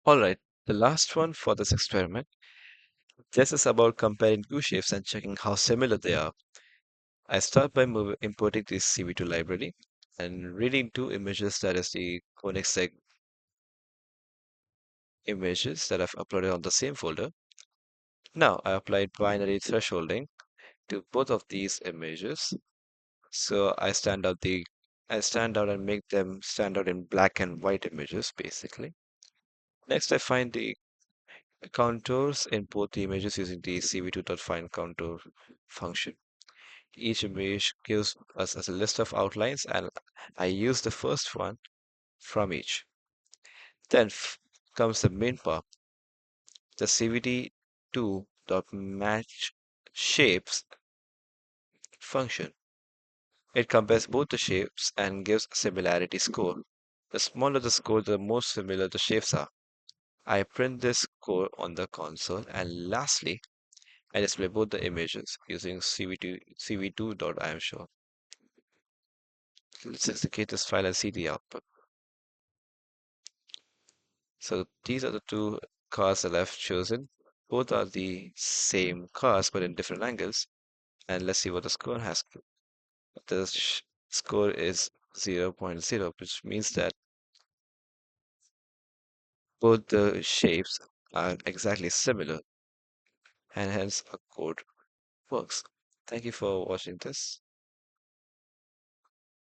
All right, the last one for this experiment. This is about comparing two shapes and checking how similar they are. I start by importing the CV2 library and reading two images, that is the Koenigsegg images that I've uploaded on the same folder. Now I applied binary thresholding to both of these images. So I stand out and make them stand out in black and white images basically. Next I find the contours in both the images using the cv2.findContour function. Each image gives us a list of outlines and I use the first one from each. Then comes the main part, the cvd2.matchShapes function. It compares both the shapes and gives a similarity score. The smaller the score, the more similar the shapes are. I print this score on the console, and lastly, I display both the images using cv2.imsure. Let's execute this file and see the output. So these are the two cars that I've chosen. Both are the same cars but in different angles. And let's see what the score has. The score is zero point 0.0, which means that both the shapes are exactly similar and hence our code works. Thank you for watching this.